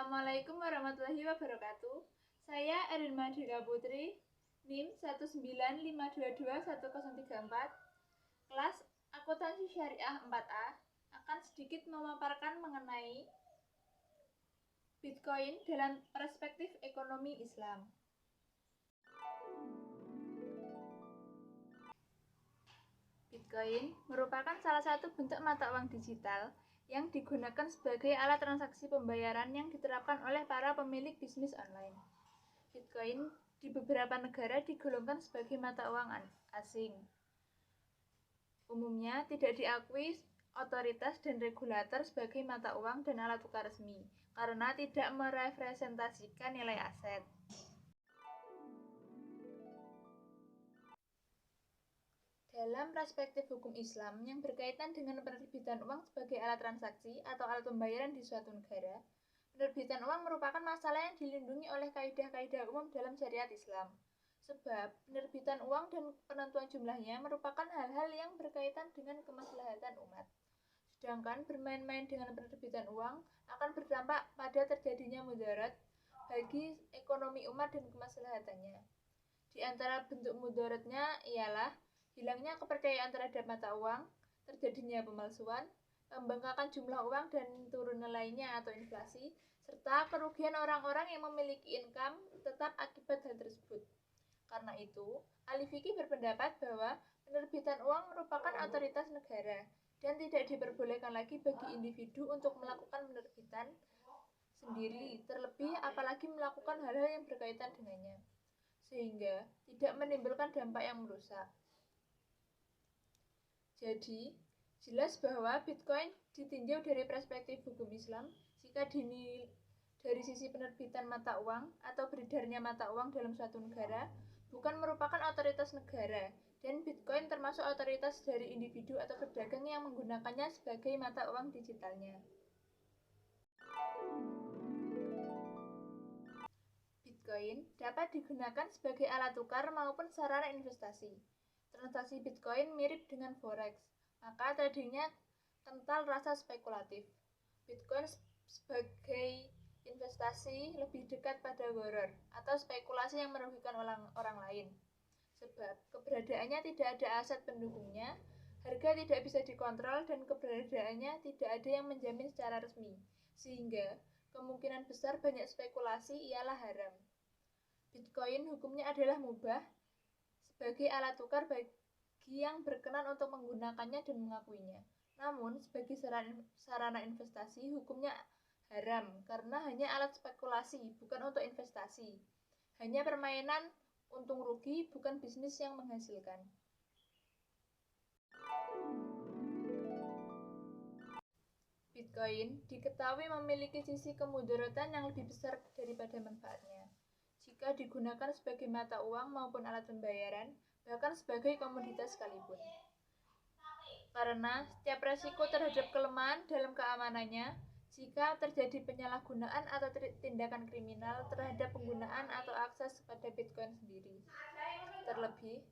Assalamualaikum warahmatullahi wabarakatuh. Saya Erin Madika Putri, NIM 195221034, kelas Akuntansi Syariah 4A, akan sedikit memaparkan mengenai Bitcoin dalam perspektif ekonomi Islam. Bitcoin merupakan salah satu bentuk mata uang digital yang digunakan sebagai alat transaksi pembayaran yang diterapkan oleh para pemilik bisnis online. Bitcoin di beberapa negara digolongkan sebagai mata uang asing. Umumnya tidak diakui otoritas dan regulator sebagai mata uang dan alat tukar resmi karena tidak merepresentasikan nilai aset. Dalam perspektif hukum Islam yang berkaitan dengan penerbitan uang sebagai alat transaksi atau alat pembayaran di suatu negara, penerbitan uang merupakan masalah yang dilindungi oleh kaidah-kaidah umum dalam syariat Islam. Sebab penerbitan uang dan penentuan jumlahnya merupakan hal-hal yang berkaitan dengan kemaslahatan umat. Sedangkan bermain-main dengan penerbitan uang akan berdampak pada terjadinya mudarat bagi ekonomi umat dan kemaslahatannya. Di antara bentuk mudaratnya ialah hilangnya kepercayaan terhadap mata uang, terjadinya pemalsuan, pembengkakan jumlah uang dan turun nilainya atau inflasi, serta kerugian orang-orang yang memiliki income tetap akibat hal tersebut. Karena itu, ahli fikih berpendapat bahwa penerbitan uang merupakan otoritas negara dan tidak diperbolehkan lagi bagi individu untuk melakukan penerbitan sendiri, terlebih apalagi melakukan hal-hal yang berkaitan dengannya, sehingga tidak menimbulkan dampak yang merusak. Jadi, jelas bahwa Bitcoin ditinjau dari perspektif hukum Islam jika dari sisi penerbitan mata uang atau beredarnya mata uang dalam suatu negara bukan merupakan otoritas negara, dan Bitcoin termasuk otoritas dari individu atau pedagang yang menggunakannya sebagai mata uang digitalnya. Bitcoin dapat digunakan sebagai alat tukar maupun sarana investasi. Transaksi Bitcoin mirip dengan forex, maka tradingnya kental rasa spekulatif. Bitcoin sebagai investasi lebih dekat pada gharar atau spekulasi yang merugikan orang lain. Sebab keberadaannya tidak ada aset pendukungnya, harga tidak bisa dikontrol, dan keberadaannya tidak ada yang menjamin secara resmi, sehingga kemungkinan besar banyak spekulasi ialah haram. Bitcoin hukumnya adalah mubah sebagai alat tukar bagi yang berkenan untuk menggunakannya dan mengakuinya. Namun, sebagai sarana investasi, hukumnya haram karena hanya alat spekulasi, bukan untuk investasi. Hanya permainan untung rugi, bukan bisnis yang menghasilkan. Bitcoin diketahui memiliki sisi kemudaratan yang lebih besar daripada manfaatnya. Jika digunakan sebagai mata uang maupun alat pembayaran, bahkan sebagai komoditas sekalipun. Karena setiap resiko terhadap kelemahan dalam keamanannya, jika terjadi penyalahgunaan atau tindakan kriminal terhadap penggunaan atau akses kepada Bitcoin sendiri. Terlebih,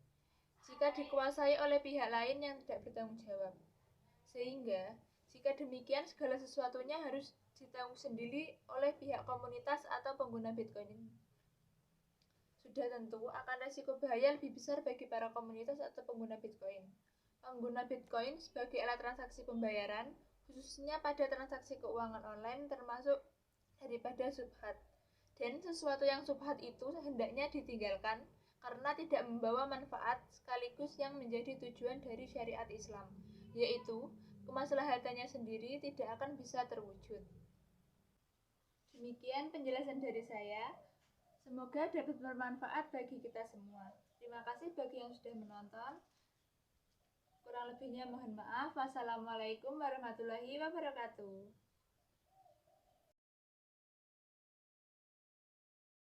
jika dikuasai oleh pihak lain yang tidak bertanggung jawab. Sehingga, jika demikian segala sesuatunya harus ditanggung sendiri oleh pihak komunitas atau pengguna Bitcoin ini. Sudah tentu akan resiko bahaya lebih besar bagi para komunitas atau pengguna Bitcoin. Pengguna Bitcoin sebagai alat transaksi pembayaran, khususnya pada transaksi keuangan online, termasuk daripada subhat. Dan sesuatu yang subhat itu hendaknya ditinggalkan karena tidak membawa manfaat sekaligus yang menjadi tujuan dari syariat Islam, yaitu kemaslahatannya sendiri tidak akan bisa terwujud. Demikian penjelasan dari saya. Semoga dapat bermanfaat bagi kita semua. Terima kasih bagi yang sudah menonton. Kurang lebihnya mohon maaf. Wassalamualaikum warahmatullahi wabarakatuh.